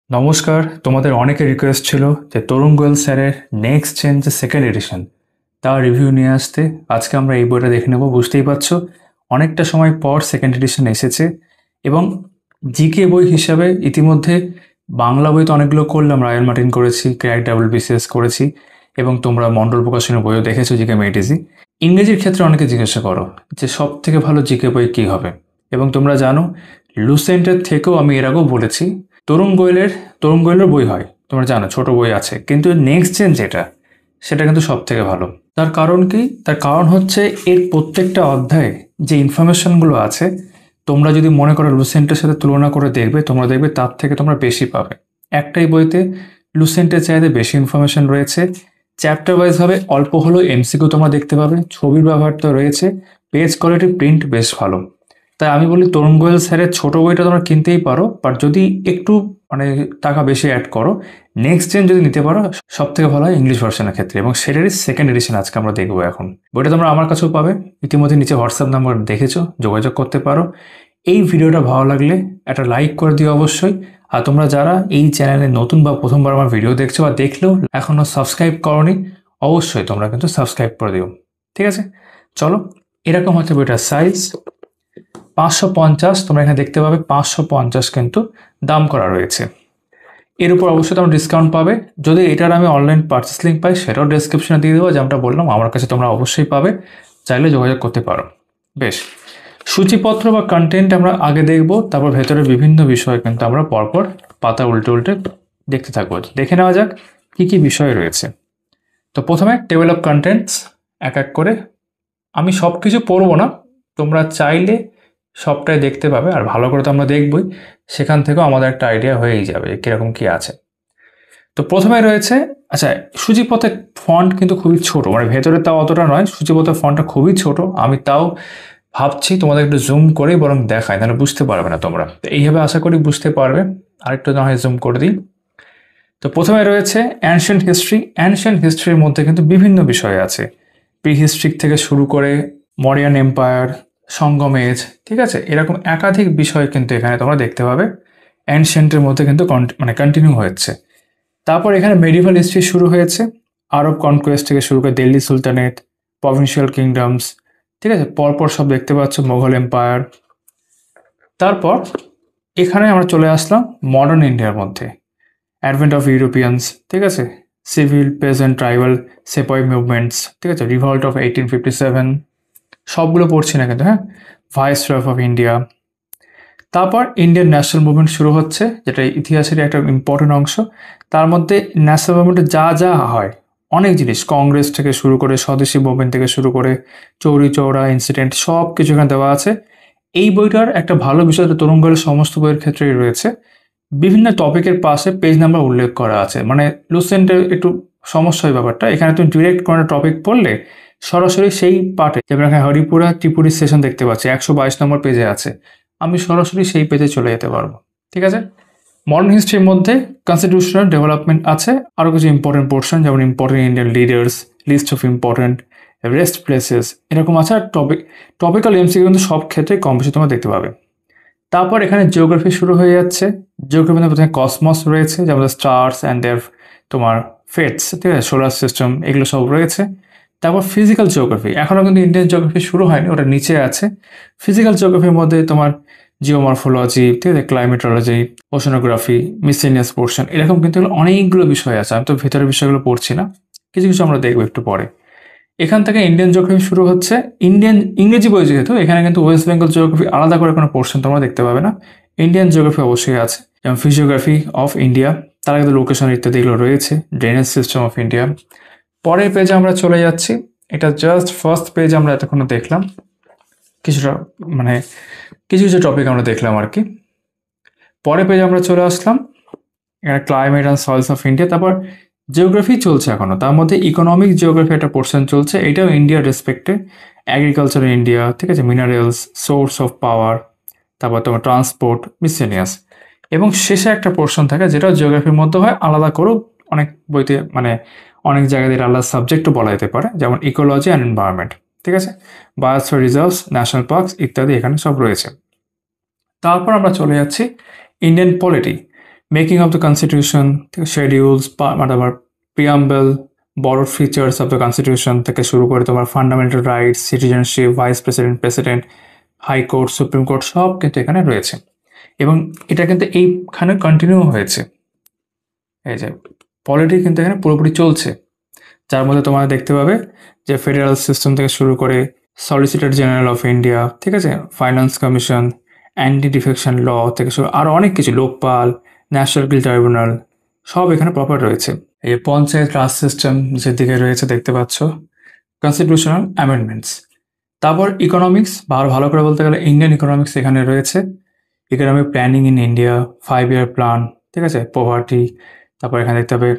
নমস্কার। তোমাদের অনেকের রিকোয়েস্ট ছিল যে তরুণ গোয়েল স্যারের নেক্সট জেন যে সেকেন্ড এডিশন তার রিভিউ নিয়ে আসতে। আজকে আমরা এই বইটা দেখে নেব। বুঝতেই পারছো অনেকটা সময় পর সেকেন্ড এডিশন এসেছে এবং জিকে বই হিসাবে ইতিমধ্যে বাংলা বই তো অনেকগুলো করলাম, রায়ান মার্টিন করেছি, ক্র্যাক WBCS করেছি এবং তোমরা মন্ডল প্রকাশনের বইও দেখেছো জিকে মেটিজি। ইংরেজির ক্ষেত্রে অনেকে জিজ্ঞাসা করো যে সব থেকে ভালো জিকে বই কী হবে, এবং তোমরা জানো লুসেন্টের থেকেও আমি এর আগেও বলেছি তরুণ গোয়েলের তরুণ গোয়েলের বই হয়, তোমরা জানো ছোট বই আছে, কিন্তু নেক্সট জেন যেটা সেটা কিন্তু সব থেকে ভালো। তার কারণ কি? তার কারণ হচ্ছে এর প্রত্যেকটা অধ্যায়ে যে ইনফরমেশনগুলো আছে, তোমরা যদি মনে করো লুসেন্টের সাথে তুলনা করে দেখবে, তোমরা দেখবে তার থেকে তোমরা বেশি পাবে। একটাই বইতে লুসেন্টের চাইতে বেশি ইনফরমেশন রয়েছে। চ্যাপ্টার ওয়াইজ ভাবে অল্প হলেও এমসিকিউ তোমরা দেখতে পাবে, ছবির ব্যবহার তো রয়েছে, পেজ কোয়ালিটি প্রিন্ট বেশ ভালো। তাই আমি বলি তরুণ গোয়েল স্যারের ছোট বইটা তোমরা কিনতেই পারো, বাট যদি একটু টাকা বেশি অ্যাড করো, নেক্সট জেন যদি নিতে পারো সব থেকে ভালো হয় ইংলিশ ভার্সনের ক্ষেত্রে, এবং সেটারই সেকেন্ড এডিশন আজকে আমরা দেখবো। এখন বইটা তোমরা আমার কাছেও পাবে, ইতিমধ্যে নিচে হোয়াটসঅ্যাপ নাম্বার দেখেছো, যোগাযোগ করতে পারো। এই ভিডিওটা ভালো লাগলে একটা লাইক করে দিও অবশ্যই। আর তোমরা যারা এই চ্যানেলে নতুন বা প্রথমবার আমার ভিডিও দেখছো বা দেখলেও এখনও সাবস্ক্রাইব করোনি, অবশ্যই তোমরা কিন্তু সাবস্ক্রাইব করে দিও। ঠিক আছে, চলো। এরকম হচ্ছে বইটার সাইজ 550। তোমরা এখানে দেখতে পাবে 550 কিন্তু দাম করা রয়েছে। এর উপর অবশ্যই তোমরা ডিসকাউন্ট পাবে। যদি এটার আমি অনলাইন পার্চেস লিঙ্ক পাই সেটাও ডেসক্রিপশনে দিয়ে দেবো, যেমনটা বললাম আমার কাছে তোমরা অবশ্যই পাবে, চাইলে যোগাযোগ করতে পারো। বেশ, সূচিপত্র বা কন্টেন্ট আমরা আগে দেখব, তারপর ভেতরের বিভিন্ন বিষয় কিন্তু আমরা পরপর পাতা উল্টে উল্টে দেখতে থাকবো। দেখে নেওয়া যাক কী কী বিষয় রয়েছে। তো প্রথমে টেবিল অফ কন্টেন্টস এক এক করে, আমি সব কিছু পড়বো না, তোমরা চাইলে সবটাই দেখতে পাবে, আর ভালো করে তো আমরা দেখবই, সেখান থেকেও আমাদের একটা আইডিয়া হয়েই যাবে কীরকম কী আছে। তো প্রথমে রয়েছে, আচ্ছা, সূচিপথের ফন্ট কিন্তু খুবই ছোট, মানে ভেতরে তাও অতটা নয়, সূচিপথের ফন্টটা খুবই ছোট। আমি তাও ভাবছি তোমাদের একটু জুম করেই বরং দেখাই, তাহলে বুঝতে পারবে না তোমরা। তো এইভাবে আশা করি বুঝতে পারবে। আরেকটু না হয় জুম করে দিই। তো প্রথমে রয়েছে অ্যানশিয়েন্ট হিস্ট্রি। অ্যানশিয়েন্ট হিস্ট্রির মধ্যে কিন্তু বিভিন্ন বিষয় আছে, প্রি হিস্ট্রিক থেকে শুরু করে মরিয়ান এম্পায়ার, সঙ্গম এজ, ঠিক আছে, এরকম একাধিক বিষয় কিন্তু এখানে তোমরা দেখতে পাবে। অ্যানশিয়েন্টের মধ্যে কিন্তু কন্টিনিউ হয়েছে। তারপর এখানে মেডিভাল হিস্ট্রি শুরু হয়েছে, আরব কনকোয়েস্ট থেকে শুরু করে দিল্লি সুলতানেট, প্রভিন্সিয়াল কিংডমস, ঠিক আছে, পরপর সব দেখতে পাচ্ছ, মোগল এম্পায়ার। তারপর এখানে আমরা চলে আসলাম মডার্ন ইন্ডিয়ার মধ্যে, অ্যাডভেন্ট অফ ইউরোপিয়ানস, ঠিক আছে, সিভিল পেজেন্ট ট্রাইবাল সেপয় মুভমেন্টস, ঠিক আছে, রিভল্ট অফ 1857, সবগুলো পড়ছি না কিন্তু, হ্যাঁ, ভাইসরয় অফ ইন্ডিয়া। তারপর ইন্ডিয়ান ন্যাশনাল মুভমেন্ট শুরু হচ্ছে, যেটা ইতিহাসের একটা ইম্পর্টেন্ট অংশ। তার মধ্যে ন্যাশনাল মুভমেন্টে যা যা হয়, অনেক জিনিস, কংগ্রেস থেকে শুরু করে স্বদেশী মুভমেন্ট থেকে শুরু করে চৌরি চৌরা ইনসিডেন্ট, সব কিছু এখানে দেওয়া আছে। এই বইটার একটা ভালো বিষয়, তরুণ গোয়েলের সমস্ত বইয়ের ক্ষেত্রেই রয়েছে, বিভিন্ন টপিকের পাশে পেজ নাম্বার উল্লেখ করা আছে। মানে লুসেন্টের একটু সমস্যা হয় ব্যাপারটা, এখানে তুমি ডিরেক্ট কোনো টপিক পড়লে সরাসরি সেই পার্টে, যেমন এখানে হরিপুরা ত্রিপুরী সেশন দেখতে পাচ্ছি 122 নম্বর পেজে আছে, আমি সরাসরি সেই পেজে চলে যেতে পারবো। ঠিক আছে, মডার্ন হিস্ট্রির মধ্যে কনস্টিটিউশনাল ডেভেলপমেন্ট আছে, আরও কিছু ইম্পর্টেন্ট পোর্শন, যেমন important Indian leaders, list of important rest places, এরকম আছে। আর টপিক্যাল এমসিকিউ কিন্তু সব ক্ষেত্রে কম বেশি তোমরা দেখতে পাবে। তারপর এখানে জিওগ্রাফি শুরু হয়ে যাচ্ছে। জিওগ্রাফিতে প্রথমে কসমস রয়েছে, যেমন স্টার্স অ্যান্ড দেয়ার তোমার ফেটস, ঠিক আছে, সোলার সিস্টেম, এগুলো সব রয়েছে। তারপর ফিজিক্যাল জিওগ্রাফি, এখনও কিন্তু ইন্ডিয়ান জিওগ্রাফি শুরু হয়নি, ওটা নিচে আছে। ফিজিক্যাল জিওগ্রাফির মধ্যে তোমার জিওমরফোলজি, ঠিক আছে, ক্লাইমেটোলজি, ওশনোগ্রাফি, মিসেলিনিয়াস পোর্শন, এরকম কিন্তু অনেকগুলো বিষয় আছে। আমি তো ভেতরের বিষয়গুলো পড়ছি না, কিছু কিছু আমরা দেখবো একটু পরে। এখান থেকে ইন্ডিয়ান জিওগ্রাফি শুরু হচ্ছে। ইংরেজি বই যেহেতু, এখানে কিন্তু ওয়েস্ট বেঙ্গল জিওগ্রাফি আলাদা করে কোনো পোর্শন তোমরা দেখতে পাবে না। ইন্ডিয়ান জিওগ্রাফি অবশ্যই আছে, যেমন ফিজিওগ্রাফি অফ ইন্ডিয়া, তার কিন্তু লোকেশন ইত্যাদি এগুলো রয়েছে, ড্রেনেজ সিস্টেম অফ ইন্ডিয়া। পরের পেজে আমরা চলে যাচ্ছি, এটা জাস্ট ফার্স্ট পেজ আমরা এতক্ষণ দেখলাম, কিছুটা মানে কিছু কিছু টপিক আমরা দেখলাম আর কি। পরের পেজে আমরা চলে আসলাম, এখানে climate and soil's of India. তারপর জিওগ্রাফি চলছে এখনও, তার মধ্যে ইকোনমিক জিওগ্রাফি একটা পোর্শন চলছে, এটাও ইন্ডিয়ার রেসপেক্টে, অ্যাগ্রিকালচার ইন্ডিয়া, ঠিক আছে, মিনারেলস, সোর্স অফ পাওয়ার, তারপর তোমার ট্রান্সপোর্ট, মিসেলিনিয়াস। এবং শেষে একটা পোর্শন থাকে যেটা জিওগ্রাফির মধ্যে হয়, আলাদা করেও অনেক বইতে, মানে অনেক জায়গায় আলাদা সাবজেক্টও বলা যেতে পারে, যেমন ইকোলজি অ্যান্ড এনভায়রনমেন্ট, ঠিক আছে, বায়োস্ফিয়ার রিজার্ভস, ন্যাশনাল পার্কস ইত্যাদি এখানে সব রয়েছে। তারপর আমরা চলে যাচ্ছি Indian polity. Making of the constitution থেকে শিডিউলস, মানে আমার প্রিয়াম্বল, বড় ফিচার্স অফ দ্য কনস্টিটিউশন থেকে শুরু করে তোমার fundamental rights, citizenship, vice president, president, high court, supreme court সব কিন্তু এখানে রয়েছে। এবং এটা কিন্তু এইখানে কন্টিনিউ হয়েছে। এই যে পলিটিক্স কিন্তু এখানে পুরোপুরি চলছে, যার মধ্যে তোমরা দেখতে পাবে যে ফেডারেল সিস্টেম থেকে শুরু করে সলিসিটর জেনারেল অফ ইন্ডিয়া, ঠিক আছে, finance commission, anti defection law থেকে শুরু আরও অনেক কিছু, লোকপাল, ন্যাশনাল গিল ট্রাইব্যুনাল সব এখানে প্রপার রয়েছে। এই পঞ্চায়েত রাজ সিস্টেম যে দিকে রয়েছে দেখতে পাচ্ছ, কনস্টিটিউশনাল অ্যামেন্ডমেন্টস। তারপর ইকোনমিক্স, ভালো করে বলতে গেলে ইন্ডিয়ান ইকোনমিক্স এখানে রয়েছে। Economic planning in India, 5 year plan, ঠিক আছে, পভার্টি, তারপর এখানে দেখতে হবে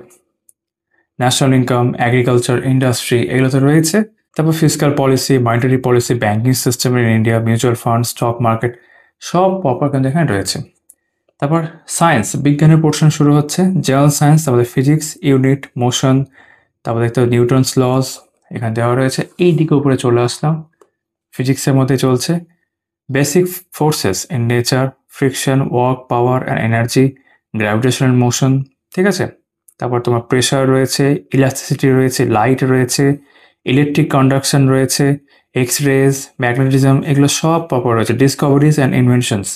ন্যাশনাল ইনকাম, এগ্রিকালচার, ইন্ডাস্ট্রি, এগুলো তো রয়েছে। তারপর fiscal policy, monetary policy, banking system in India, mutual fund, stock market সব প্রপার কিন্তু এখানে রয়েছে। তারপর সায়েন্স, বিজ্ঞানের পোর্শন শুরু হচ্ছে, জেনারেল সায়েন্স, তারপরে ফিজিক্স, ইউনিট, মোশন, তারপর দেখতে হবে নিউটনস লস এখানে দেওয়া রয়েছে। এই দিকে উপরে চলে আসলাম, ফিজিক্সের মধ্যে চলছে basic forces in nature, friction, work, power and energy, gravitational motion, ঠিক আছে। তারপর তোমার প্রেশার রয়েছে, ইলাস্টিসিটি রয়েছে, লাইট রয়েছে, ইলেকট্রিক কন্ডাকশন রয়েছে, এক্স রেজ, ম্যাগনেটিজম, এগুলো সব প্রপার রয়েছে, ডিসকভারিজ অ্যান্ড ইনভেনশনস।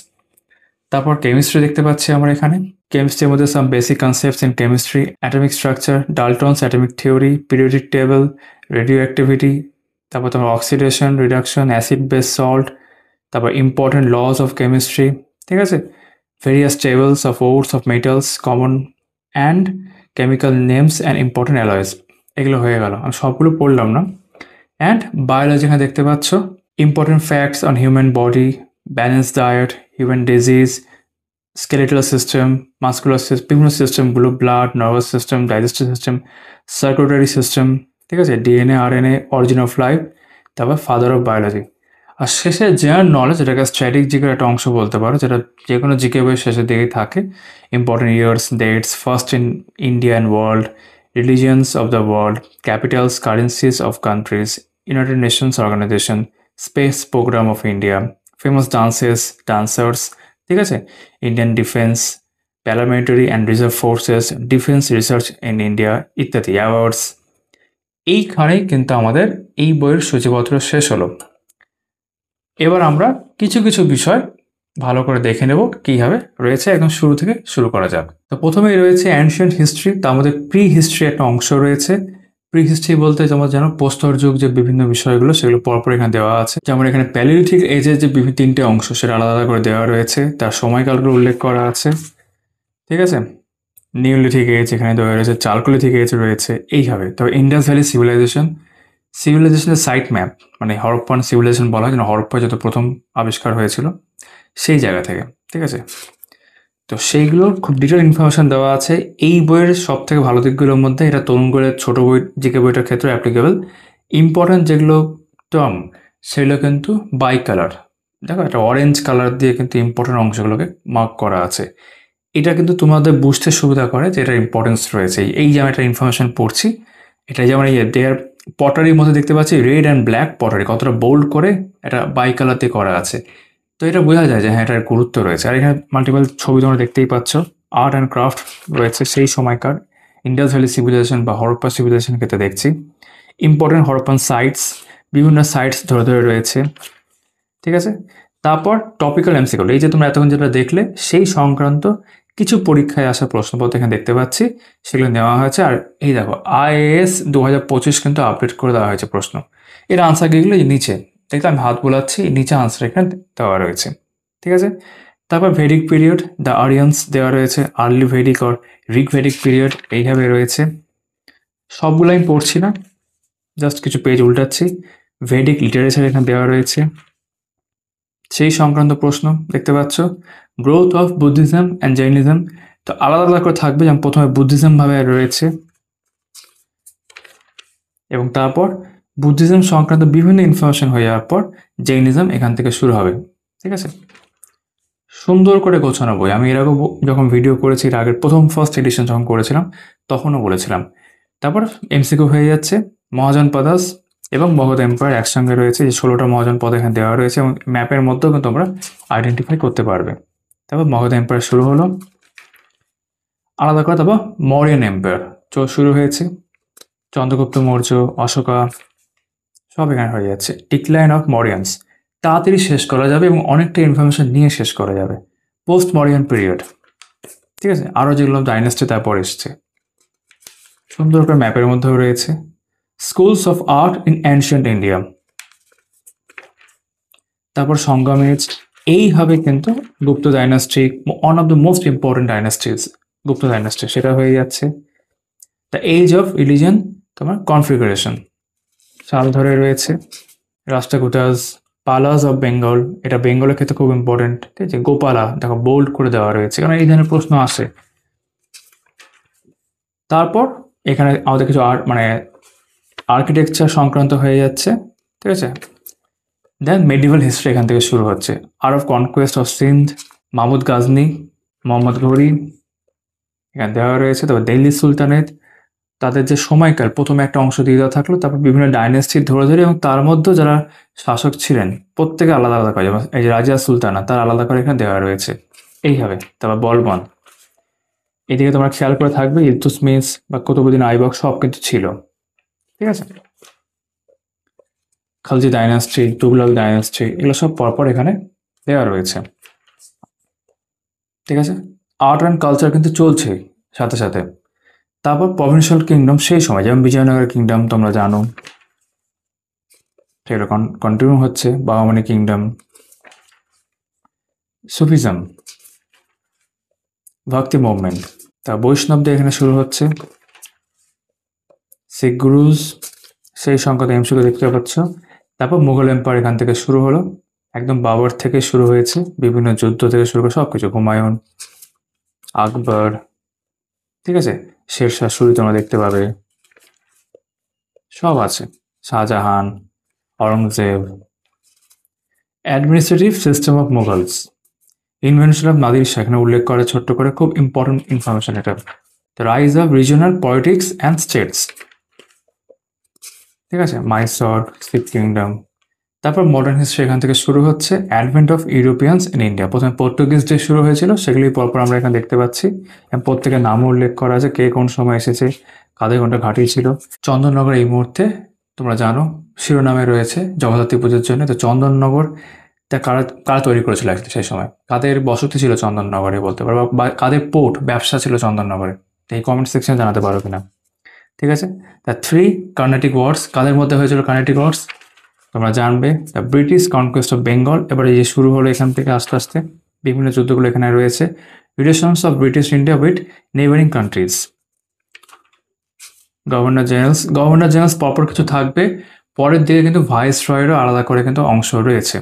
তারপর কেমিস্ট্রি দেখতে পাচ্ছি আমরা এখানে। কেমিস্ট্রির মধ্যে some basic concepts in chemistry, atomic structure, Dalton's atomic theory, periodic table, radioactivity, তারপর তোমার oxidation, reduction, acid base salt, তারপর ইম্পর্টেন্ট লস অফ কেমিস্ট্রি, ঠিক আছে, various tables of ores of metals, common and chemical names and important alloys, এগুলো হয়ে গেল, আমি সবগুলো পড়লাম না। অ্যান্ড বায়োলজি এখানে দেখতে পাচ্ছ, important facts on human body, balance diet, human disease, skeletal system, muscular system, বিভিন্ন সিস্টেমগুলো, blood, nervous system, digestive system, circulatory system, ঠিক আছে, DNA, RNA, origin of life, তারপর ফাদার অফ বায়োলজি। আর শেষে জেনারেল নলেজ, এটাকে স্ট্র্যাটিক জিকের একটা অংশ বলতে পারো, যেটা যে কোনো জিকে বইয়ের শেষের দিকেই থাকে। Important years, dates, first in India and world, religions of the world, capitals, currencies of countries, United Nations Organisation, space programme of India, famous dances, dancers, ঠিক আছে, Indian defence, paramilitary and reserve forces, defence research in India ইত্যাদি awards. এইখানেই কিন্তু আমাদের এই বইয়ের সূচিপত্র শেষ হলো। এবার আমরা কিছু কিছু বিষয় ভালো করে দেখে নেব কীভাবে রয়েছে, একদম শুরু থেকে শুরু করা যাক। তো প্রথমেই রয়েছে অ্যানশিয়েন্ট হিস্ট্রি, তার মধ্যে প্রি হিস্ট্রি একটা অংশ রয়েছে। প্রি হিস্ট্রি বলতে যেমন জানো প্রস্তর যুগ, যে বিভিন্ন বিষয়গুলো সেগুলো পরপর এখানে দেওয়া আছে। যেমন এখানে প্যালিওলিথিক এজের যে বিভিন্ন 3টে অংশ সেটা আলাদা আলাদা করে দেওয়া রয়েছে, তার সময়কালগুলো উল্লেখ করা আছে, ঠিক আছে। নিওলিথিক এজ এখানে দেওয়া রয়েছে, চালকোলিথিক এজ রয়েছে, এইভাবে। তবে ইন্ডাস ভ্যালি সিভিলাইজেশনের সাইট ম্যাপ, মানে হরপ্পান সিভিলাইজেশন বলা হয়, যেন হরপ্পা যত প্রথম আবিষ্কার হয়েছিল সেই জায়গা থেকে, ঠিক আছে। তো সেইগুলোর খুব ডিটেল ইনফরমেশন দেওয়া আছে এই বইয়ের। সব থেকে ভালো দিকগুলোর মধ্যে এটা তরুণ গোলের ছোটো বই, জিকে বইটার ক্ষেত্রে অ্যাপ্লিকেবল। ইম্পর্টেন্ট যেগুলো টার্ম সেগুলো কিন্তু বাই কালার, দেখো একটা অরেঞ্জ কালার দিয়ে কিন্তু ইম্পর্টেন্ট অংশগুলোকে মার্ক করা আছে। এটা কিন্তু তোমাদের বুঝতে সুবিধা করে যে এটার ইম্পর্টেন্স রয়েছে। এই যে আমি একটা ইনফরমেশন পড়ছি, এটা যেমন এই ডেয়ার পটারির মধ্যে দেখতে পাচ্ছি রেড অ্যান্ড ব্ল্যাক পটারি, কতটা বোল্ড করে এটা বাই কালার দিয়ে করা আছে। তো এটা বোঝা যায় যে হ্যাঁ এটার গুরুত্ব রয়েছে। আর এখানে মাল্টিপল ছবি তোমরা দেখতেই পাচ্ছ, আর্ট অ্যান্ড ক্রাফট রয়েছে সেই সময়কার ইন্ডাস ভ্যালি সিভিলাইজেশন বা হরপ্পা সিভিলাইজেশন ক্ষেত্রে দেখছি। ইম্পর্টেন্ট হরপ্পান সাইটস, বিভিন্ন সাইটস ধরে ধরে রয়েছে, ঠিক আছে। তারপর টপিক্যাল এমসিকিউ, এই যে তোমরা এতক্ষণ যেটা দেখলে সেই সংক্রান্ত কিছু পরীক্ষায় আসা প্রশ্নপত্র এখানে দেখতে পাচ্ছি, সেগুলো নেওয়া হয়েছে। আর এই দেখো আইএএস 2025 কিন্তু আপডেট করে দেওয়া হয়েছে প্রশ্ন। এর আনসার কিগুলো নিচে দেখলে আমি হাত বোলাচ্ছি, নিচে আনসার এখানে দেওয়া রয়েছে, ঠিক আছে। তারপর ভেডিক পিরিয়ড, দ্য আরিয়ান্স দেওয়া রয়েছে, early Vedic or Rig Vedic period এইভাবে রয়েছে। সবগুলো আমি পড়ছি না, জাস্ট কিছু পেজ উল্টাচ্ছি। ভেডিক লিটারেচার এখানে দেওয়া রয়েছে, সেই সংক্রান্ত প্রশ্ন দেখতে পাচ্ছ। Growth of Buddhism and Jainism, তো আলাদা আলাদা করে থাকবে, যেমন প্রথমে বুদ্ধিজম ভাবে রয়েছে, এবং তারপর বুদ্ধিজম সংক্রান্ত বিভিন্ন ইনফরমেশন হয়ে যাওয়ার পর জৈনিজম এখান থেকে শুরু হবে, ঠিক আছে। সুন্দর করে গোছানো বই। আমি এর আগে যখন ভিডিও করেছি, এর আগের ফার্স্ট এডিশন যখন করেছিলাম তখনও বলেছিলাম। তারপর এমসিকিউ হয়ে যাচ্ছে মহাজন পদাস এবং মগধ এম্পায়ার একসঙ্গে রয়েছে, যে 16টা মহাজন পদ এখানে দেওয়া রয়েছে, এবং ম্যাপের মধ্যেও কিন্তু তোমরা আইডেন্টিফাই করতে পারবে। তারপর মগধ এম্পায়ার শুরু হলো, আলাদা করে তারপর মৌর্যান এম্পায়ার শুরু হয়েছে, চন্দ্রগুপ্ত মৌর্য, অশোকা, সব এখানে হয়ে যাচ্ছে। ডিক্লাইন অফ মরিয়ানস, তাড়াতাড়ি শেষ করা যাবে এবং অনেকটা ইনফরমেশন নিয়ে শেষ করা যাবে। পোস্ট মরিয়ান পিরিয়ড, ঠিক আছে, আরও যেগুলো ডাইনাস্টি তারপর এসছে, সুন্দর করে ম্যাপের মধ্যেও রয়েছে। Schools of art in ancient India, তারপর সংগম এজ। এইভাবে কিন্তু Gupta dynasty, one of the most important dynasties Gupta dynasty, সেটা হয়ে যাচ্ছে। দ্য এজ অফ রিলিজন, তোমার কনফিগারেশন সাল ধরে রয়েছে। রাষ্ট্রকূটাস, পালাস অফ বেঙ্গল, এটা বেঙ্গলের ক্ষেত্রে খুব ইম্পর্টেন্ট, ঠিক আছে। গোপালা দেখো বোল্ড করে দেওয়া রয়েছে, কারণ এই ধরনের প্রশ্ন আসে। তারপর এখানে আমাদের কিছু মানে আর্কিটেকচার সংক্রান্ত হয়ে যাচ্ছে, ঠিক আছে। দেন মেডিভেল হিস্ট্রি এখান থেকে শুরু হচ্ছে। আর of conquest of Sindh, Mahmud Ghazni, Mohammad Ghori এখানে দেওয়া রয়েছে। তারপর দিল্লি সুলতানেত, তাদের যে সময়কাল প্রথমে একটা অংশ দিয়ে দেওয়া থাকলো, তারপর বিভিন্ন ডাইনেস্টি ধরে ধরে, এবং তার মধ্যে যারা শাসক ছিলেন প্রত্যেকে আলাদা আলাদা করে, যেমন এই যে রাজিয়া সুলতানা, তার আলাদা করে এখানে দেওয়া রয়েছে এইভাবে। তারপর বলবন, এদিকে তোমরা খেয়াল করে থাকবে ইলতুৎমিশ বা কুতুবউদ্দিন আইবক সব কিন্তু ছিল, ঠিক আছে। খালজি ডাইনাস্টি, তুগলক ডাইনাস্টি, এগুলো সব পরপর এখানে দেওয়া রয়েছে, ঠিক আছে। আর্ট অ্যান্ড কালচার কিন্তু চলছে সাথে সাথে। তারপর প্রভিন্সিয়াল কিংডম সেই সময়, যেমন বিজয়নগর কিংডম তোমরা জানো, সেগুলো কন্টিনিউ হচ্ছে। বাহমানি কিংডম, সুফিজম, ভক্তি মুভমেন্ট, তা বৈষ্ণবদের এখানে শুরু হচ্ছে। শিখ গুরুজ, সেই সংখ্যাতে এমসিকে দেখতে পাচ্ছ। তারপর মুঘল এম্পায়ার এখান থেকে শুরু হলো, একদম বাবর থেকে শুরু হয়েছে, বিভিন্ন যুদ্ধ থেকে শুরু করে সব কিছু, হুমায়ুন, আকবর, ঠিক আছে। শেরশাহ সুরি তোমরা দেখতে পাবে, সব আছে, Shahjahan, Aurangzeb. Administrative system of Mughals, invention of Nadir Shah এখানে উল্লেখ করে ছোট্ট করে, খুব ইম্পর্টেন্ট ইনফরমেশন এটা। The rise of regional politics and states, ঠিক আছে। মাইসর, শিখ কিংডম। তারপর মডার্ন হিস্ট্রি এখান থেকে শুরু হচ্ছে। Advent of Europeans in India, প্রথমে পর্তুগিজ দিয়ে শুরু হয়েছিল, সেগুলি পরপর আমরা এখানে দেখতে পাচ্ছি। প্রত্যেকের নামও উল্লেখ করা আছে, কে কোন সময় এসেছে, কাদের কোনটা ঘাঁটি ছিল। চন্দননগর এই মুহূর্তে তোমরা জানো শিরোনামে রয়েছে জগদ্ধাত্রী পুজোর জন্য। তো চন্দননগর তা কারা কারা তৈরি করেছিল actually সেই সময়, কাদের বসতি ছিল চন্দননগরে বলতে পারো, বা কাদের পোর্ট ব্যবসা ছিল চন্দননগরে, এই কমেন্ট সেকশনে জানাতে পারো কিনা, ঠিক আছে। দ্য থ্রি কার্নেটিক ওয়ার্স, কাদের মধ্যে হয়েছিল কার্নেটিক ওয়ার্স তোমরা জানবে। The British conquest of Bengal, এবারে যে শুরু হলো এখান থেকে আস্তে আস্তে, বিভিন্ন যুদ্ধগুলো এখানে রয়েছে। Relations of British India with neighbouring countries. Governor generals পরপর কিছু থাকবে, পরের দিকে কিন্তু ভাইস রয়েরও আলাদা করে কিন্তু অংশ রয়েছে,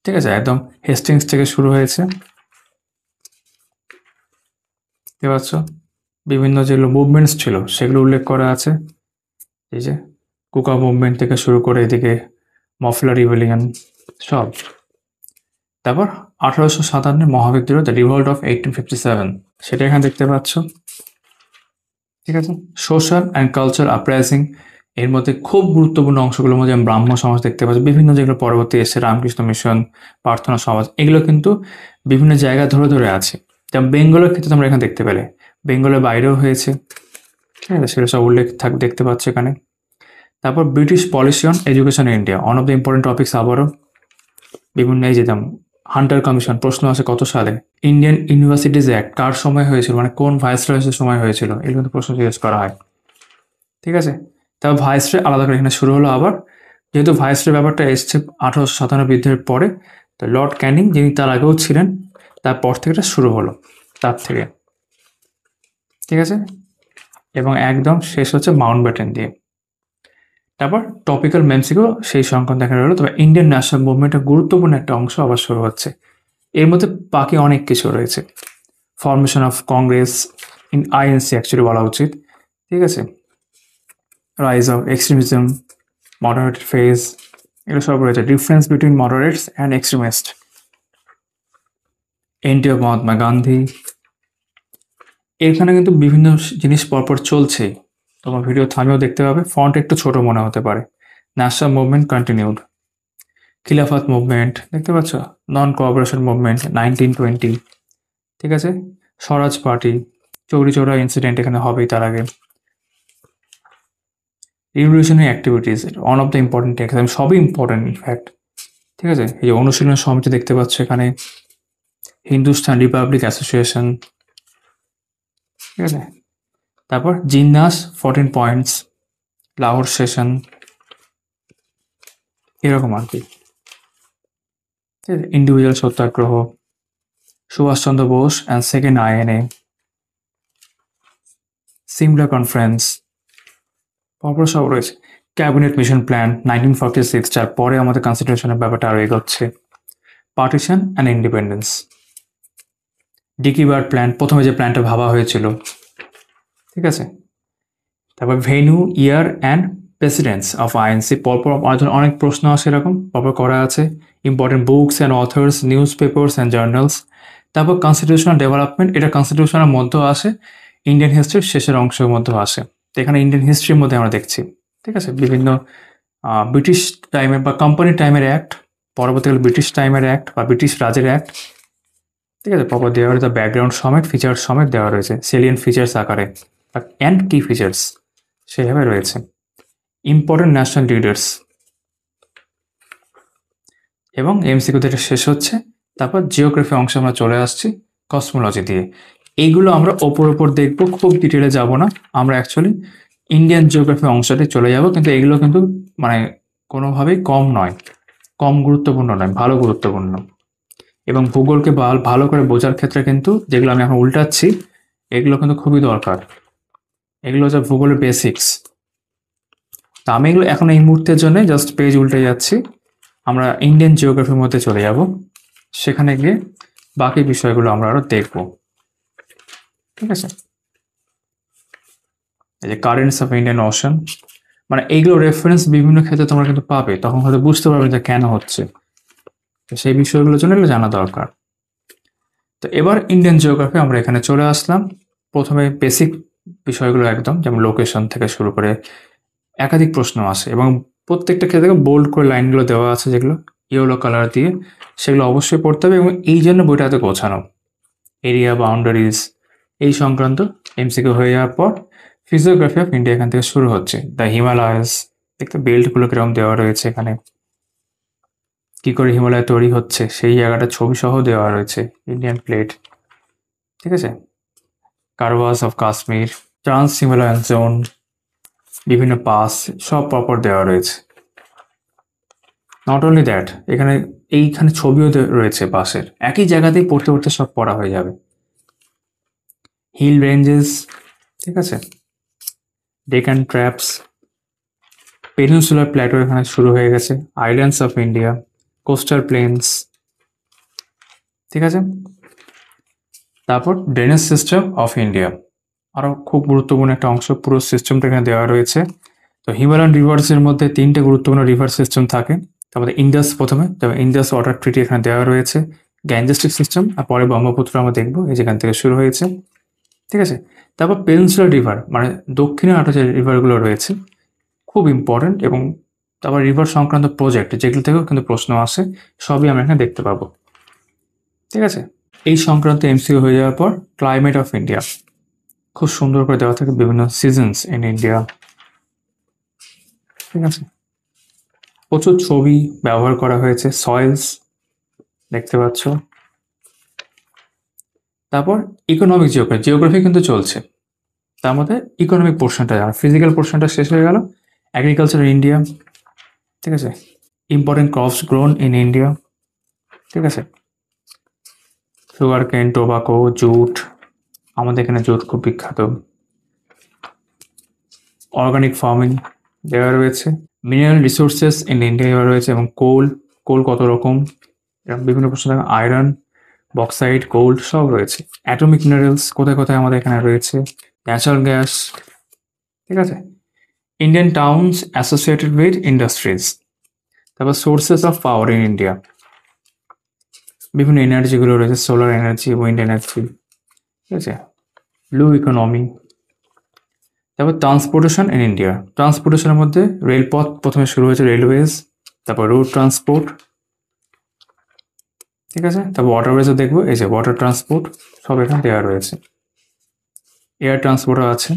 ঠিক আছে। একদম হেস্টিংস থেকে শুরু হয়েছে, দেখতে পাচ্ছ। বিভিন্ন যেগুলো মুভমেন্টস ছিল সেগুলো উল্লেখ করা আছে, এই যে কুকা মুভমেন্ট থেকে শুরু করে এদিকে মফলা রিভেলিয়ন সব। তারপর 1857 মহাবিদ্রোহ, দ্য রিভল্ট অফ 1857, সেটা এখানে দেখতে পাচ্ছ, ঠিক আছে। সোশ্যাল অ্যান্ড কালচার আপরাইজিং, এর মধ্যে খুব গুরুত্বপূর্ণ অংশগুলোর মধ্যে ব্রাহ্ম সমাজ দেখতে পাচ্ছ, বিভিন্ন যেগুলো পরবর্তী এসে রামকৃষ্ণ মিশন, প্রার্থনা সমাজ, এগুলো কিন্তু বিভিন্ন জায়গা ধরে ধরে আছে। যেমন বেঙ্গলের ক্ষেত্রে তোমরা এখানে দেখতে পেলে, বেঙ্গলের বাইরেও হয়েছে, ঠিক আছে, সেটা সব উল্লেখ দেখতে পাচ্ছ এখানে। তারপর British policy on education India, one of the important topics. আবারও বিভিন্ন এই যেতাম হান্টার কমিশন, প্রশ্ন আছে কত সালে। ইন্ডিয়ান ইউনিভার্সিটিজ অ্যাক্ট কার সময় হয়েছিল, মানে কোন ভাইসরয়ের সময় হয়েছিল, এগুলো কিন্তু প্রশ্ন জিজ্ঞেস করা হয়, ঠিক আছে। তারপর ভাইসরয় আলাদা করে এখানে শুরু হলো আবার, যেহেতু ভাইসরয় ব্যাপারটা এসছে 1857 বিদ্রোহের পরে, তো লর্ড ক্যানিং যিনি তার আগেও ছিলেন, তারপর থেকে এটা শুরু হলো তার থেকে, ঠিক আছে। এবং একদম শেষ হচ্ছে মাউন্ট ব্যাটেন দিয়ে। তারপর টপিক্যাল মেমসিকো সেই সংক্রান্ত দেখা রইলো। তবে ইন্ডিয়ান ন্যাশনাল মুভমেন্টের গুরুত্বপূর্ণ একটা অংশ আবার শুরু হচ্ছে, এর মধ্যে বাকি অনেক কিছু রয়েছে। Formation of Congress in INC actually বলা উচিত, ঠিক আছে। Rise of extremism, moderate phase, এগুলো সব রয়েছে। Difference between মডারেটস and extremist, entry of Mahatma Gandhi. এখানে কিন্তু বিভিন্ন জিনিস পরপর চলছে, তোমার ভিডিও থামিয়েও দেখতে পাবে, ফন্ট একটু ছোট মনে হতে পারে। ন্যাশনাল মুভমেন্ট কন্টিনিউড, খিলাফত মুভমেন্ট দেখতে পাচ্ছ, নন কোঅপারেশন মুভমেন্ট 1920, ঠিক আছে। স্বরাজ পার্টি, চৌরি চৌরা ইনসিডেন্ট এখানে হবেই তার আগে। Revolutionary activities, one of the important exam, সবই ইম্পর্টেন্ট ইনফ্যাক্ট। ঠিক আছে, এই যে অনুশীলন সমিতি দেখতে পাচ্ছ এখানে, হিন্দুস্তান রিপাবলিক অ্যাসোসিয়েশন। ঠিক আছে, তারপর জিন্নাস 14 পয়েন্টস, লাহোর সেশন, এরকম আর কি। Individual satyagraha, Subhas Chandra Bose and second INA, Simla conference, পরপর সব রয়েছে। ক্যাবিনেট মিশন প্ল্যান 1946, যার পরে আমাদের কনস্টিটিউশনের ব্যাপারটা আরো এগোচ্ছে। Partition and independence, Dickie Bird plan, প্রথমে যে প্ল্যানটা ভাবা হয়েছিল। ঠিক আছে, তারপর venue, year and presidents of INC, পরপর অনেক প্রশ্ন আসে এরকম, পরপর করা আছে। Important books and authors, newspapers and journals. তারপর কনস্টিটিউশনাল ডেভেলপমেন্ট, এটা কনস্টিটিউশনের মধ্যেও আসে, ইন্ডিয়ান হিস্ট্রির শেষের অংশের মধ্যেও আসে। তো এখানে ইন্ডিয়ান হিস্ট্রির মধ্যে আমরা দেখছি। ঠিক আছে, বিভিন্ন ব্রিটিশ টাইমের বা কোম্পানি টাইমের অ্যাক্ট, পরবর্তীকালে ব্রিটিশ টাইমের অ্যাক্ট বা ব্রিটিশ রাজের অ্যাক্ট। ঠিক আছে, পরপর দেওয়া রয়েছে, ব্যাকগ্রাউন্ড সমেত, ফিচার্স সমেত দেওয়া রয়েছে, সেলিয়েন্ট ফিচার্স আকারে অ্যান্ড কি ফিচার্স সেভাবে রয়েছে। ইম্পর্টেন্ট ন্যাশনাল লিডার্স, এবং এমসিকিউ যেটা শেষ হচ্ছে। তারপর জিওগ্রাফি অংশে আমরা চলে আসছি কসমোলজি দিয়ে। এইগুলো আমরা ওপর দেখবো, খুব ডিটেলে যাব না, আমরা অ্যাকচুয়ালি ইন্ডিয়ান জিওগ্রাফি অংশতে চলে যাব। কিন্তু এগুলো কিন্তু মানে কোনোভাবেই কম নয়, কম গুরুত্বপূর্ণ নয়, ভালো গুরুত্বপূর্ণ। এবং ভূগোলকে ভালো করে বোঝার ক্ষেত্রে কিন্তু যেগুলো আমি এখন উল্টাচ্ছি, এগুলো কিন্তু খুবই দরকার। এগুলো হচ্ছে ভূগোলের বেসিক্স। তা আমি এগুলো এখন এই মুহূর্তের জন্য জাস্ট পেজ উল্টে যাচ্ছি, আমরা ইন্ডিয়ান জিওগ্রাফির মধ্যে চলে যাব, সেখানে গিয়ে বাকি বিষয়গুলো আমরা আরো দেখব। ঠিক আছে, এই যে কারেন্টস অফ ইন্ডিয়ান ওশান, মানে এইগুলো রেফারেন্স বিভিন্ন ক্ষেত্রে তোমরা কিন্তু পাবে, তখন হয়তো বুঝতে পারবে যে কেন হচ্ছে। তো সেই বিষয়গুলোর জন্য এগুলো জানা দরকার। তো এবার ইন্ডিয়ান জিওগ্রাফি আমরা এখানে চলে আসলাম। প্রথমে বেসিক বিষয়গুলো একদম, যেমন লোকেশন থেকে শুরু করে একাধিক প্রশ্ন আসে, এবং প্রত্যেকটা ক্ষেত্রে বোল্ড করে লাইনগুলো দেওয়া আছে, যেগুলো ইয়েলো কালার দিয়ে, সেগুলো অবশ্যই পড়তে হবে। এবং এই জন্য বইটা এত গোছানো, এরিয়া, বাউন্ডারিজ, এই সংক্রান্ত এমসিকিউ হয়ে যাওয়ার পর ফিজিওগ্রাফি অফ ইন্ডিয়া এখান থেকে শুরু হচ্ছে। দ্য হিমালয়াস, দেখতে বেল্টগুলো কিরকম দেওয়া রয়েছে এখানে, কি করে হিমালয় তৈরি হচ্ছে সেই জায়গাটা ছবি সহ দেওয়া রয়েছে, ইন্ডিয়ান প্লেট। ঠিক আছে, karewas of Kashmir, trans Himalayan zone, বিভিন্ন পাস, সব প্রপার দেওয়া রয়েছে। নট অনলি দ্যাট, এইখানে ছবিও রয়েছে পাশের, একই জায়গাতেই পড়তে পড়তে সব পড়া হয়ে যাবে। হিল রেঞ্জেস, ঠিক আছে, ডেকান ট্র্যাপস, পেনিনসুলার প্ল্যাটো এখানে শুরু হয়ে গেছে, islands of India, coastal planes. ঠিক আছে, তারপর ড্রেনেজ সিস্টেম অফ ইন্ডিয়া, আরও খুব গুরুত্বপূর্ণ একটা অংশ, পুরো সিস্টেমটা এখানে দেওয়া রয়েছে। তো হিমালয়ান রিভার্সের মধ্যে 3টে গুরুত্বপূর্ণ রিভার সিস্টেম থাকে। তারপরে ইন্ডাস প্রথমে, তবে ইন্ডাস ওয়াটার ট্রিটি এখানে দেওয়া রয়েছে, গ্যাঞ্জেস্টিক সিস্টেম, আর পরে ব্রহ্মপুত্র আমরা দেখবো, এই যেখান থেকে শুরু হয়েছে। ঠিক আছে, তারপর পেনিনসুলার রিভার, মানে দক্ষিণে আরও যে রিভারগুলো রয়েছে খুব ইম্পর্টেন্ট, এবং তারপর রিভার সংক্রান্ত প্রজেক্ট যেগুলো থেকেও কিন্তু প্রশ্ন আসে, সবই আমরা এখানে দেখতে পাবো। ঠিক আছে, এই সংক্রান্ত এমসিকিউ হয়ে যাওয়ার পর ক্লাইমেট অফ ইন্ডিয়া, খুব সুন্দর করে দেওয়া থাকে, বিভিন্ন সিজনস ইন ইন্ডিয়া। ঠিক আছে, প্রচুর ছবি ব্যবহার করা হয়েছে, সয়েলস দেখতে পাচ্ছ। তারপর ইকোনমিক জিওগ্রাফি কিন্তু চলছে, তার মধ্যে ইকোনমিক পোর্শনটা, আর ফিজিক্যাল পোর্শনটা শেষ হয়ে গেল। এগ্রিকালচার ইন্ডিয়া, ঠিক আছে, important crops grown in India. ঠিক আছে, সুগার কেন, টোবাকো, জুট, আমাদের এখানে জুট খুব বিখ্যাত। অর্গানিক ফার্মিং দেওয়া রয়েছে, মিনারেল রিসোর্সেস ইন ইন্ডিয়া দেওয়া রয়েছে, এবং কোল কত রকম, এরকম বিভিন্ন প্রশ্ন থাকে। আয়রন, বক্সাইড, গোল্ড সব রয়েছে। অ্যাটমিক মিনারেলস কোথায় কোথায় আমাদের এখানে রয়েছে, ন্যাচারাল গ্যাস। ঠিক আছে, Indian towns associated with industries. তারপর sources of power in India, বিভিন্ন এনার্জিগুলো রয়েছে, সোলার এনার্জি, উইন্ড এনার্জি। ঠিক আছে, ব্লু ইকোনমি। তারপর ট্রান্সপোর্টেশন ইন ইন্ডিয়া, ট্রান্সপোর্টেশনের মধ্যে রেলপথ প্রথমে শুরু হয়েছে, রেলওয়েজ, তারপর রোড ট্রান্সপোর্ট। ঠিক আছে, তারপর ওয়াটারওয়েজও দেখবো, এই যে ওয়াটার ট্রান্সপোর্ট, সব এখানে দেওয়া রয়েছে। এয়ার ট্রান্সপোর্টও আছে।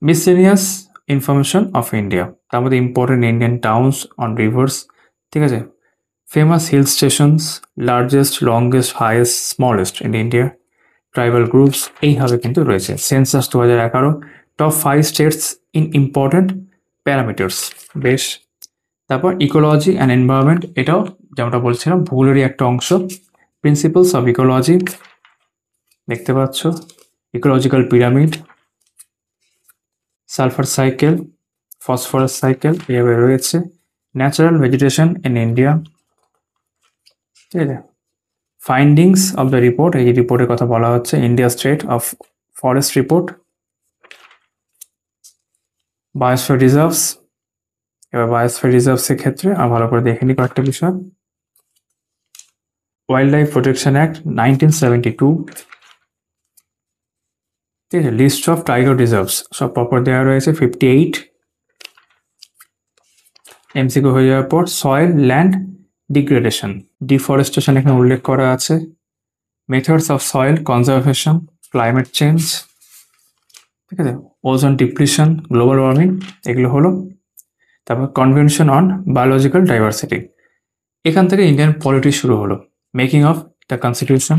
মিসেলিনিয়াস ইনফরমেশন অফ ইন্ডিয়া, তার মধ্যে important Indian towns on rivers, ঠিক আছে, famous hill stations, largest, longest, highest, smallest in India, tribal groups, এইভাবে কিন্তু রয়েছে। Census 2011, top 5 states in important parameters, বেশ। তারপর ইকোলজি অ্যান্ড এনভায়রনমেন্ট, এটাও যেমনটা বলছিলাম ভূগোলেরই একটা অংশ। প্রিন্সিপালস অফ ইকোলজি দেখতে পাচ্ছ, ecological pyramid, sulphur cycle, phosphorus cycle, এইভাবে রয়েছে। ন্যাচারাল ভেজিটেশন ইন ইন্ডিয়া, ঠিক আছে। ফাইন্ডিংস অফ দ্য রিপোর্ট, এই রিপোর্টের কথা বলা হচ্ছে, India state of forest report. Biosphere reserves, এবার বায়োস্ফিয়ার রিজার্ভসের ক্ষেত্রে আর ভালো করে দেখে নিই কয়েকটা বিষয়। ওয়াইল্ড লাইফ প্রোটেকশন অ্যাক্ট 1972, ঠিক আছে। লিস্ট অফ টাইগার রিজার্ভস সব প্রপার দেওয়া রয়েছে, 58। এমসিকিউ হয়ে যাওয়ার পর সয়েল ল্যান্ড ডিগ্রেডেশন, ডিফরেস্টেশন এখানে উল্লেখ করা আছে। Methods of soil conservation, climate change, ঠিক আছে, ওজন ডিপ্লিশন, গ্লোবাল ওয়ার্মিং, এগুলো হলো। তারপর কনভেনশন অন বায়োলজিক্যাল ডাইভার্সিটি, এখান থেকে ইন্ডিয়ান পলিটি শুরু হলো। মেকিং অফ দ্য কনস্টিটিউশন,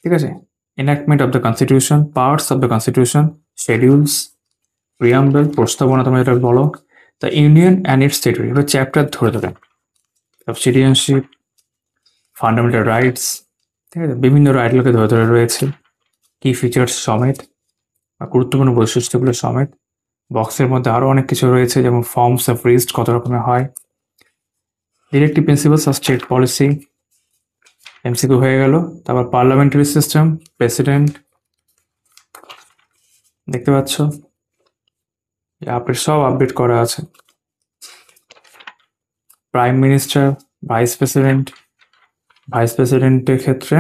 ঠিক আছে, enactment of the constitution, parts of the constitution, schedules, preamble, প্রস্তাবনা তোমরা যেটা বলো, the union and its territory, এবার চ্যাপ্টার ধরে ধরে, সিটিজেনশিপ, ফান্ডামেন্টাল রাইটস, ঠিক আছে, বিভিন্ন রাইটগুলোকে ধরে ধরে রয়েছে, কি ফিচার্স সমেত বা গুরুত্বপূর্ণ বৈশিষ্ট্যগুলো সমেত। বক্সের মধ্যে আরও অনেক কিছু রয়েছে, যেমন ফর্মস অফ রিস্ক কত রকমের হয়, directive principles of state policy, MCQ হয়ে গেল। তারপর পার্লামেন্টারি সিস্টেম, প্রেসিডেন্ট, দেখতে পাচ্ছ আপডেট, সব আপডেট করা আছে। Prime minister, vice president, vice প্রেসিডেন্টের ক্ষেত্রে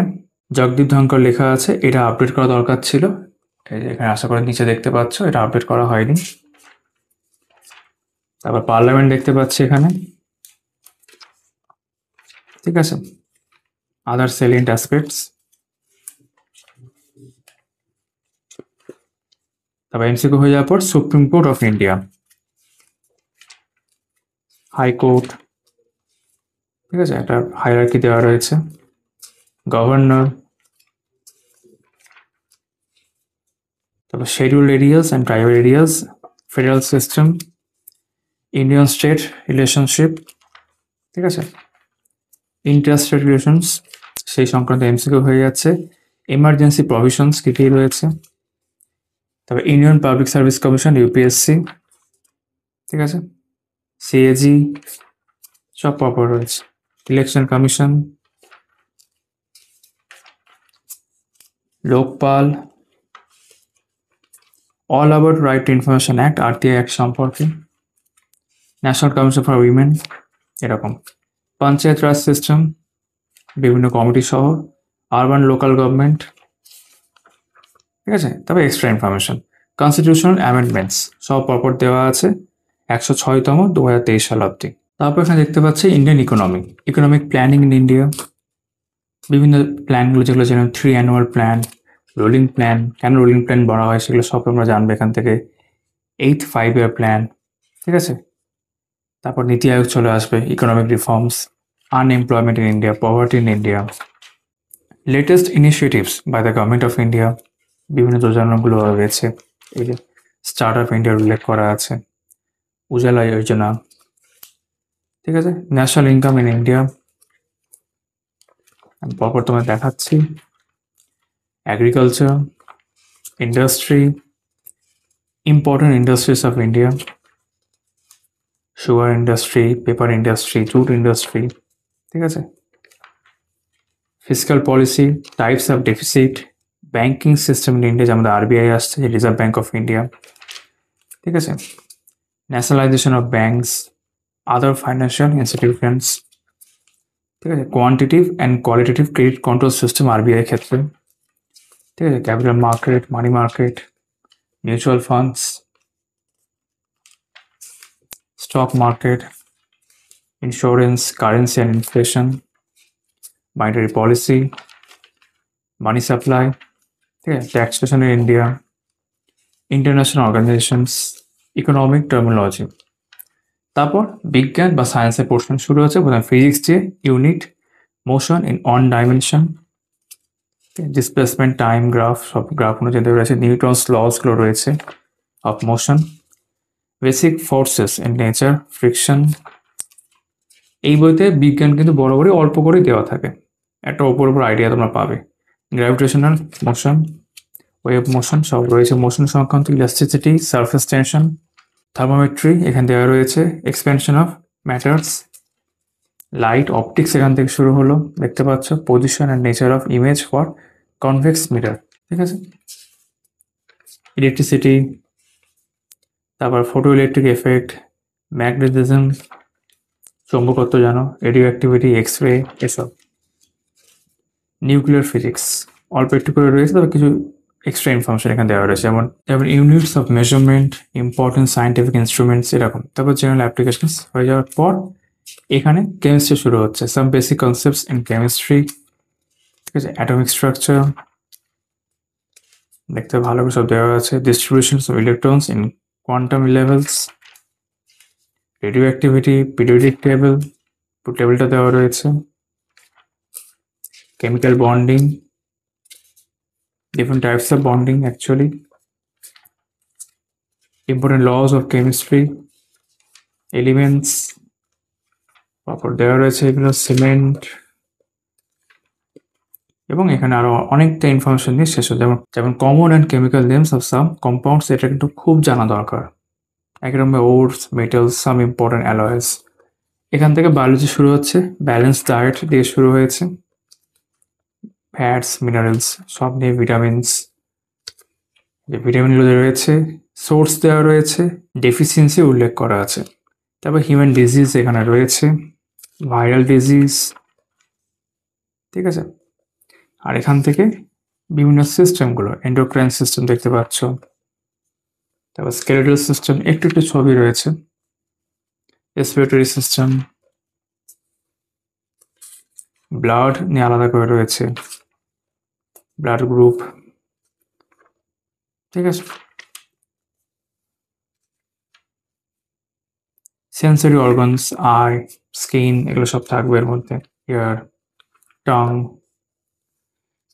জগদীপ ধনকর লেখা আছে, এটা আপডেট করা দরকার ছিল। এই যে এখানে আশা করে নিচে দেখতে পাচ্ছ, এটা আপডেট করা হয়নি। তারপর পার্লামেন্ট দেখতে পাচ্ছি এখানে, ঠিক আছে। আদার সেলিয়েন্ট অ্যাসপেক্টস, তারপর এমসিকিউ হয়ে যাওয়ার পর supreme court of India, high court, ঠিক আছে, একটা হায়ারার্কি দেওয়া রয়েছে। গভর্নর, তারপর scheduled areas and tribal areas, federal system, Indian state relationship, ঠিক আছে, ইন্টারস্টেট রিলেশনস, সেই সংক্রান্ত এমসিকিউ হয়ে যাচ্ছে। এমার্জেন্সি প্রভিশনস কী কী রয়েছে, তারপর Indian public service commission, UPSC, ঠিক আছে, সিএজি, সব প্রপার রয়েছে। Election commission, Lokpal, all about right two information act, RTI act সম্পর্কে, ন্যাশনাল কমিশন ফর উইমেন, এরকম। পঞ্চায়েত রাজ সিস্টেম, বিভিন্ন কমিটি সহ, আরবান লোকাল গভর্নমেন্ট, ঠিক আছে। তবে এক্সট্রা ইনফরমেশন, কনস্টিটিউশনাল অ্যামেন্ডমেন্টস, সব পরপর দেওয়া আছে 106তম 2023 সাল অব্দি। তারপর এখানে দেখতে পাচ্ছি Indian economic planning in India, বিভিন্ন প্ল্যানগুলো যেগুলো যেমন 3 অ্যানুয়াল প্ল্যান, রোলিং প্ল্যান, কেন রোলিং প্ল্যান বলা হয় সেগুলো সব আমরা জানবো এখান থেকে। 8th 5-year প্ল্যান, ঠিক আছে। তারপর নীতি আয়োগ চলে আসবে, economic reforms, unemployment in India, poverty in India, latest initiatives by the government of India, বিভিন্ন যোজনাগুলো রয়েছে। এই যে স্টার্ট আপ ইন্ডিয়ার উল্লেখ করা আছে, উজালা যোজনা, ঠিক আছে, ন্যাশনাল ইনকাম ইন ইন্ডিয়া, আমি পরপর তোমায় দেখাচ্ছি। Agriculture, industry, important industries of India, sugar industry, paper industry, jute industry, ঠিক আছে। Fiscal policy, types of deficit, banking system in India, যেমন আরবিআই আসছে, রিজার্ভ ব্যাঙ্ক অফ ইন্ডিয়া, ঠিক আছে। Nationalisation of banks, other financial institutions, ঠিক আছে। Quantitative and qualitative credit control system RBI ক্ষেত্রে, ঠিক আছে। Capital market, money market, mutual funds, stock market, insurance, currency and inflation, monetary policy, money supply, ঠিক আছে, taxation in India, international organisations, economic terminology. তারপর বিজ্ঞান বা সায়েন্সের পোর্শন শুরু হচ্ছে প্রথমে ফিজিক্স দিয়ে unit, motion in on dimension, displacement, time graph, সব গ্রাফ অনুযায়ী রয়েছে, নিউটনস লসগুলো রয়েছে of motion, basic forces in nature, friction. এই বইতে বিজ্ঞান কিন্তু বরাবরই অল্প করেই দেওয়া থাকে, একটা ওপর আইডিয়া তোমরা পাবে। গ্র্যাভিটেশনাল মোশন, ওয়েভ মোশন সব রয়েছে, মোশন সংক্রান্ত ইলাস্টিসিটি, সারফেস টেনশন, থার্মোমেট্রি এখানে দেওয়া রয়েছে, expansion of matters, light optics এখান থেকে শুরু হলো দেখতে পাচ্ছ, position and nature of image for convex mirror. ঠিক আছে, ইলেকট্রিসিটি, তারপর ফটো ইলেকট্রিক এফেক্ট, ম্যাগনেটিজম, চৌম্বকত্ব জানো, রেডিও অ্যাক্টিভিটি, এক্স রে, এসব। নিউক্লিয়ার ফিজিক্স অল্প একটু করে রয়েছে, তবে কিছু এক্সট্রা ইনফরমেশন এখানে দেওয়া রয়েছে, যেমন units of measurement, important scientific instruments এরকম। তারপর জেনারেল অ্যাপ্লিকেশনস হয়ে যাওয়ার পর এখানে কেমিস্ট্রি শুরু হচ্ছে, সাম বেসিক কনসেপ্টস ইন কেমিস্ট্রি। ঠিক আছে, অ্যাটমিক স্ট্রাকচার দেখতে ভালো করে সব দেওয়া আছে, distribution of electrons in quantum levels, radio activity, periodic table, টেবিলটা দেওয়া রয়েছে, chemical bonding, different types of bonding actually, important laws of chemistry, elements, তারপর দেওয়া রয়েছে এগুলো সিমেন্ট, এবং এখানে আরো অনেকটা ইনফরমেশন নিয়ে শেষ হয়, যেমন যেমন common and chemical names of some compounds, এটা কিন্তু খুব জানা দরকার। একরকম ওরস, মেটালস, সাম ইম্পর্টেন্ট অ্যালয়েস। এখান থেকে বায়োলজি শুরু হচ্ছে, ব্যালেন্স ডায়েট দিয়ে শুরু হয়েছে, ফ্যাটস, মিনারেলস সব নিয়ে, ভিটামিনস, যে ভিটামিনগুলো রয়েছে, সোর্স দেওয়া রয়েছে, ডেফিসিয়েন্সি উল্লেখ করা আছে। তারপর হিউম্যান ডিজিজ এখানে রয়েছে, ভাইরাল ডিজিজ। ঠিক আছে, আর এখান থেকে বিভিন্ন সিস্টেমগুলো, এন্ডোক্রাইন সিস্টেম দেখতে পাচ্ছ, তারপর স্কেলেটাল সিস্টেম একটু একটু ছবি রয়েছে, রেসপিরেটরি সিস্টেম, ব্লাড নিয়ে আলাদা করে রয়েছে, ব্লাড গ্রুপ। ঠিক আছে, সেন্সরি অর্গানস, আই, স্কিন এগুলো সব থাকবে এর মধ্যে, ইয়ার, টাং।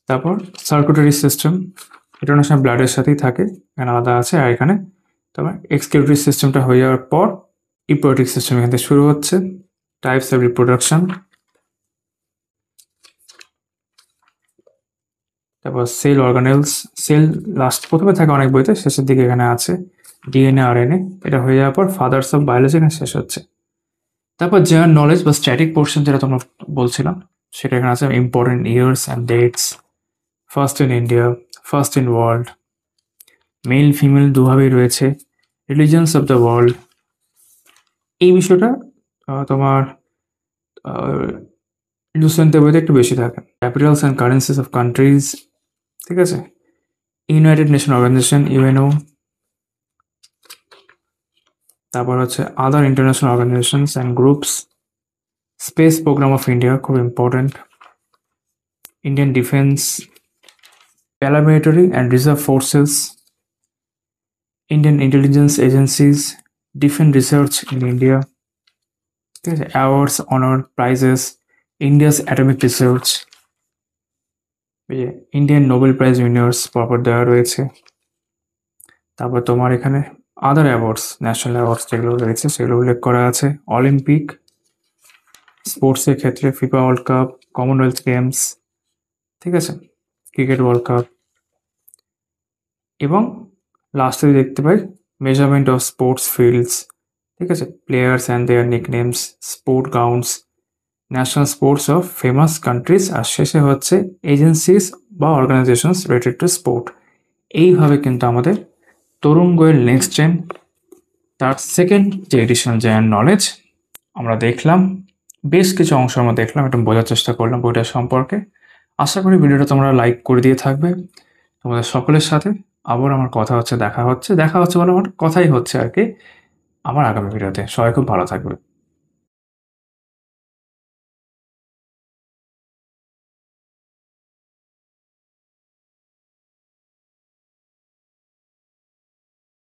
তারপর সার্কুলেটরি সিস্টেম, ইন্টারন্যাশনাল ব্লাডের সাথেই থাকে, এখানে আলাদা আছে। আর এখানে তারপর এক্সক্রিউটরি সিস্টেমটা হয়ে যাওয়ার পর রিপ্রোডাক্টিভ সিস্টেম এখান থেকে শুরু হচ্ছে, টাইপস অফ রিপ্রোডাকশন। তারপর সেল অর্গানেলস, সেল লাস্ট প্রথমে থাকে অনেক বইতে, শেষের দিকে এখানে আছে, ডিএনএ, আরএনএ। এটা হয়ে যাওয়ার পর ফাদার্স অফ বায়োলজি এখানে শেষ হচ্ছে। তারপর জেনারেল নলেজ বা স্ট্যাটিক পোর্শন যেটা তোমরা বলছিলাম, সেটা এখানে আছে, important years and dates, first in India, first in world, male female দুভাবেই রয়েছে, রিলিজিয়ন্স অফ দ্য ওয়ার্ল্ড। এই বিষয়টা তোমার লুসেন্টের বইতে একটু বেশি থাকে, capitals and currencies of countries. ঠিক আছে, ইউনাইটেড নেশন অর্গানাইজেশন, ইউএনও। তারপর হচ্ছে other international organisations and groups, space programme of India খুব important, Indian defence, paramilitary and reserve forces, Indian intelligence agencies, defence research in India. ঠিক আছে, awards, honour, prizes, India's atomic research, Indian Nobel prize winners পরপর দেওয়া রয়েছে। তারপর তোমার এখানে আদার awards, national awards যেগুলো রয়েছে সেগুলো উল্লেখ করা আছে, অলিম্পিক স্পোর্টসের ক্ষেত্রে FIFA World Cup, Commonwealth Games. ঠিক আছে, ক্রিকেট ওয়ার্ল্ড কাপ, এবং লাস্টে দেখতে পাই মেজারমেন্ট অফ স্পোর্টস ফিল্ডস। ঠিক আছে, players and their nicknames, sport grounds, national sports of famous countries, আর শেষে হচ্ছে এজেন্সিস বা অর্গানাইজেশনস রিলেটেড টু স্পোর্ট। এইভাবে কিন্তু আমাদের তরুণ গোয়েল নেক্সট জেন তার সেকেন্ড যে এডিশনাল জেনারেল নলেজ আমরা দেখলাম, বেশ কিছু অংশ আমরা দেখলাম, একটু বোঝার চেষ্টা করলাম বইটার সম্পর্কে। আশা করি ভিডিওটা তোমরা লাইক করে দিয়ে থাকবে। তোমাদের সকলের সাথে আবার আমার কথা হচ্ছে, দেখা হচ্ছে বলে আমার কথাই হচ্ছে আর কি, আমার আগামী ভিডিওতে। সবাই খুব ভালো থাকবে।